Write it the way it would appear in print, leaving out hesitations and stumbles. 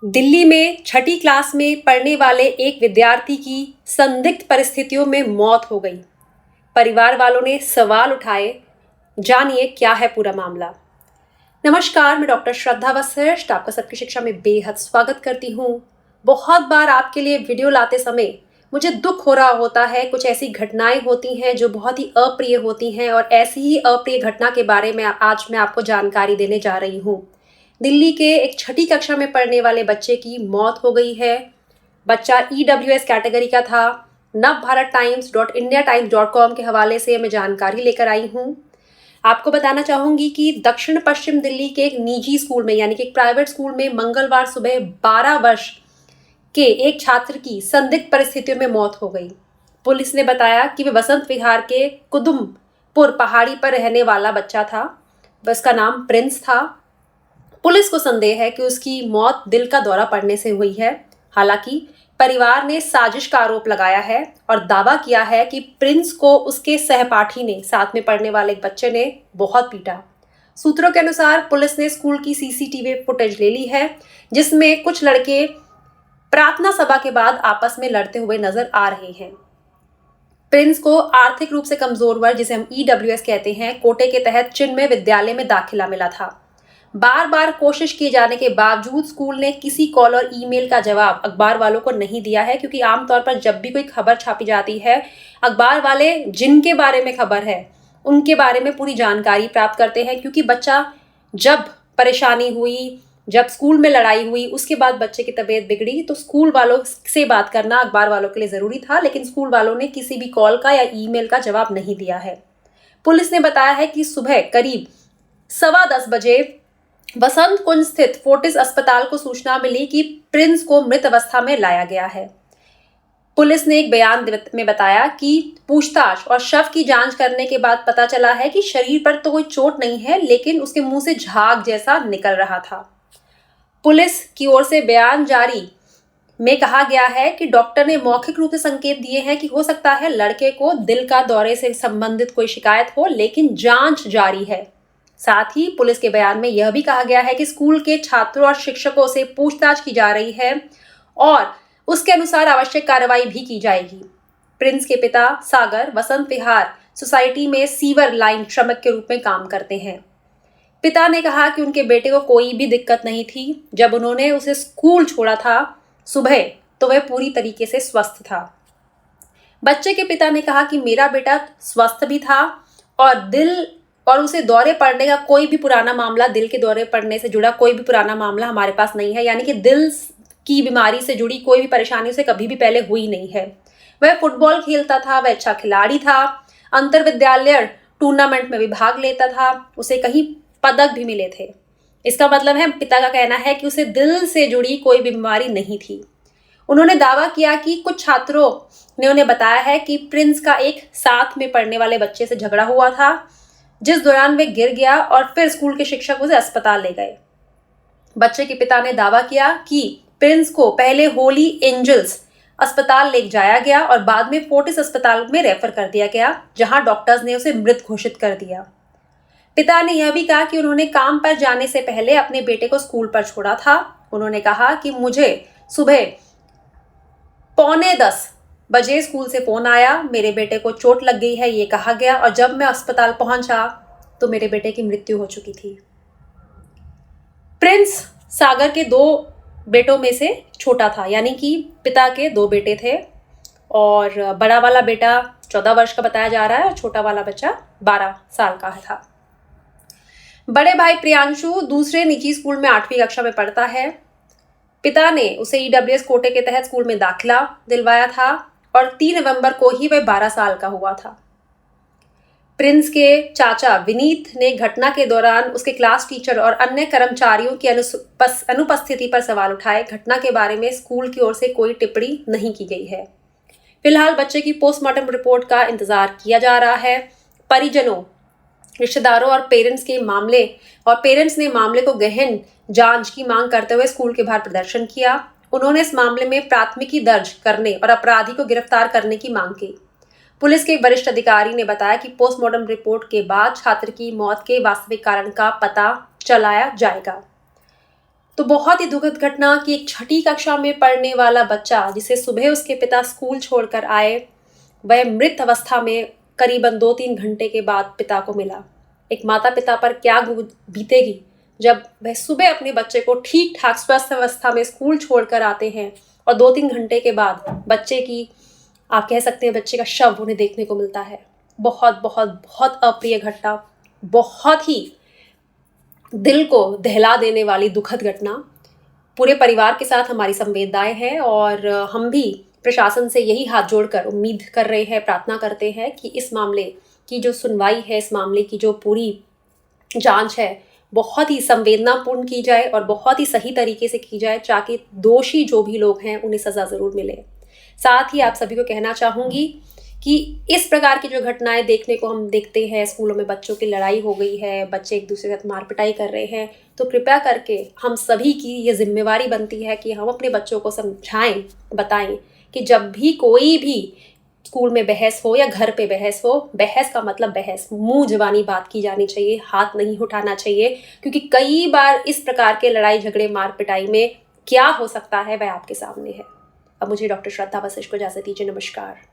दिल्ली में छठी क्लास में पढ़ने वाले एक विद्यार्थी की संदिग्ध परिस्थितियों में मौत हो गई। परिवार वालों ने सवाल उठाए। जानिए क्या है पूरा मामला। नमस्कार, मैं डॉक्टर श्रद्धा वशिष्ठ आपका सबकी शिक्षा में बेहद स्वागत करती हूँ। बहुत बार आपके लिए वीडियो लाते समय मुझे दुख हो रहा होता है। कुछ ऐसी घटनाएं होती हैं जो बहुत ही अप्रिय होती हैं और ऐसी ही अप्रिय घटना के बारे में आज मैं आपको जानकारी देने जा रही हूँ। दिल्ली के एक छठी कक्षा में पढ़ने वाले बच्चे की मौत हो गई है। बच्चा EWS कैटेगरी का था। navbharattimes.indiatimes.com के हवाले से मैं जानकारी लेकर आई हूँ। आपको बताना चाहूंगी कि दक्षिण पश्चिम दिल्ली के एक निजी स्कूल में यानी कि एक प्राइवेट स्कूल में मंगलवार सुबह 12 वर्ष के एक छात्र की संदिग्ध परिस्थितियों में मौत हो गई। पुलिस ने बताया कि वह वसंत विहार के कुदुमपुर पहाड़ी पर रहने वाला बच्चा था। उसका नाम प्रिंस था। पुलिस को संदेह है कि उसकी मौत दिल का दौरा पड़ने से हुई है। हालांकि परिवार ने साजिश का आरोप लगाया है और दावा किया है कि प्रिंस को उसके सहपाठी ने, साथ में पढ़ने वाले एक बच्चे ने, बहुत पीटा। सूत्रों के अनुसार पुलिस ने स्कूल की CCTV फुटेज ले ली है, जिसमें कुछ लड़के प्रार्थना सभा के बाद आपस में लड़ते हुए नजर आ रहे हैं। प्रिंस को आर्थिक रूप से कमजोर वर्ग, जिसे हम EWS कहते हैं, कोटे के तहत चिन्मय विद्यालय में दाखिला मिला था। बार बार कोशिश किए जाने के बावजूद स्कूल ने किसी कॉल और ईमेल का जवाब अखबार वालों को नहीं दिया है, क्योंकि आमतौर पर जब भी कोई खबर छापी जाती है, अखबार वाले जिनके बारे में खबर है उनके बारे में पूरी जानकारी प्राप्त करते हैं। क्योंकि बच्चा जब परेशानी हुई, जब स्कूल में लड़ाई हुई, उसके बाद बच्चे की तबीयत बिगड़ी, तो स्कूल वालों से बात करना अखबार वालों के लिए जरूरी था, लेकिन स्कूल वालों ने किसी भी कॉल का या ईमेल का जवाब नहीं दिया है। पुलिस ने बताया है कि सुबह करीब 10:15 बजे वसंत कुंज स्थित फोर्टिस अस्पताल को सूचना मिली कि प्रिंस को मृत अवस्था में लाया गया है। पुलिस ने एक बयान में बताया कि पूछताछ और शव की जांच करने के बाद पता चला है कि शरीर पर तो कोई चोट नहीं है, लेकिन उसके मुंह से झाग जैसा निकल रहा था। पुलिस की ओर से बयान जारी में कहा गया है कि डॉक्टर ने मौखिक रूप से संकेत दिए हैं कि हो सकता है लड़के को दिल का दौरे से संबंधित कोई शिकायत हो, लेकिन जांच जारी है। साथ ही पुलिस के बयान में यह भी कहा गया है कि स्कूल के छात्रों और शिक्षकों से पूछताछ की जा रही है और उसके अनुसार आवश्यक कार्रवाई भी की जाएगी। प्रिंस के पिता सागर वसंत विहार सोसाइटी में सीवर लाइन श्रमिक के रूप में काम करते हैं। पिता ने कहा कि उनके बेटे को कोई भी दिक्कत नहीं थी। जब उन्होंने उसे स्कूल छोड़ा था सुबह, तो वह पूरी तरीके से स्वस्थ था। बच्चे के पिता ने कहा कि मेरा बेटा स्वस्थ भी था और उसे दौरे पड़ने का कोई भी पुराना मामला, दिल के दौरे पड़ने से जुड़ा कोई भी पुराना मामला हमारे पास नहीं है। यानी कि दिल की बीमारी से जुड़ी कोई भी परेशानी उसे कभी भी पहले हुई नहीं है। वह फुटबॉल खेलता था, वह अच्छा खिलाड़ी था, अंतर विद्यालय टूर्नामेंट में भी भाग लेता था, उसे कहीं पदक भी मिले थे। इसका मतलब है, पिता का कहना है कि उसे दिल से जुड़ी कोई भी बीमारी नहीं थी। उन्होंने दावा किया कि कुछ छात्रों ने उन्हें बताया है कि प्रिंस का एक साथ में पढ़ने वाले बच्चे से झगड़ा हुआ था, जिस दौरान वे गिर गया और फिर स्कूल के शिक्षक उसे अस्पताल ले गए। बच्चे के पिता ने दावा किया कि प्रिंस को पहले होली एंजल्स अस्पताल ले जाया गया और बाद में फोर्टिस अस्पताल में रेफर कर दिया गया, जहां डॉक्टर्स ने उसे मृत घोषित कर दिया। पिता ने यह भी कहा कि उन्होंने काम पर जाने से पहले अपने बेटे को स्कूल पर छोड़ा था। उन्होंने कहा कि मुझे सुबह 9:45 बजे स्कूल से फोन आया, मेरे बेटे को चोट लग गई है ये कहा गया, और जब मैं अस्पताल पहुंचा तो मेरे बेटे की मृत्यु हो चुकी थी। प्रिंस सागर के 2 बेटों में से छोटा था, यानी कि पिता के 2 बेटे थे और बड़ा वाला बेटा 14 वर्ष का बताया जा रहा है और छोटा वाला बच्चा 12 साल का था। बड़े भाई प्रियांशु दूसरे निजी स्कूल में 8वीं कक्षा में पढ़ता है। पिता ने उसे EWS कोटे के तहत स्कूल में दाखिला दिलवाया था और 3 नवंबर को ही वह 12 साल का हुआ था। प्रिंस के चाचा विनीत ने घटना के दौरान उसके क्लास टीचर और अन्य कर्मचारियों की अनुपस्थिति पर सवाल उठाए। घटना के बारे में स्कूल की ओर से कोई टिप्पणी नहीं की गई है। फिलहाल बच्चे की पोस्टमार्टम रिपोर्ट का इंतजार किया जा रहा है। परिजनों, रिश्तेदारों और पेरेंट्स ने मामले को गहन जांच की मांग करते हुए स्कूल के बाहर प्रदर्शन किया। उन्होंने इस मामले में प्राथमिकी दर्ज करने और अपराधी को गिरफ्तार करने की मांग की। पुलिस के एक वरिष्ठ अधिकारी ने बताया कि पोस्टमार्टम रिपोर्ट के बाद छात्र की मौत के वास्तविक कारण का पता चलाया जाएगा। तो बहुत ही दुखद घटना कि एक छठी कक्षा में पढ़ने वाला बच्चा, जिसे सुबह उसके पिता स्कूल छोड़कर आए, वह मृत अवस्था में करीबन 2-3 घंटे के बाद पिता को मिला। एक माता पिता पर क्या बीतेगी जब वह सुबह अपने बच्चे को ठीक ठाक स्वस्थ अवस्था में स्कूल छोड़कर आते हैं और 2-3 घंटे के बाद बच्चे की, आप कह सकते हैं, बच्चे का शव उन्हें देखने को मिलता है। बहुत बहुत बहुत अप्रिय घटना, बहुत ही दिल को दहला देने वाली दुखद घटना। पूरे परिवार के साथ हमारी संवेदनाएं हैं और हम भी प्रशासन से यही हाथ जोड़कर उम्मीद कर रहे हैं, प्रार्थना करते हैं कि इस मामले की जो सुनवाई है, इस मामले की जो पूरी जांच है, बहुत ही संवेदनापूर्ण की जाए और बहुत ही सही तरीके से की जाए, ताकि दोषी जो भी लोग हैं उन्हें सज़ा ज़रूर मिले। साथ ही आप सभी को कहना चाहूँगी कि इस प्रकार की जो घटनाएं देखने को हम देखते हैं, स्कूलों में बच्चों की लड़ाई हो गई है, बच्चे एक दूसरे के साथ मार पिटाई कर रहे हैं, तो कृपया करके हम सभी की ये जिम्मेवारी बनती है कि हम अपने बच्चों को समझाएं, बताएं कि जब भी कोई भी स्कूल में बहस हो या घर पे बहस हो, बहस का मतलब बहस, मुंह जबानी बात की जानी चाहिए, हाथ नहीं उठाना चाहिए, क्योंकि कई बार इस प्रकार के लड़ाई झगड़े मार पिटाई में क्या हो सकता है वह आपके सामने है। अब मुझे डॉक्टर श्रद्धा वशिष्ठ को इजाजत दीजिए। नमस्कार।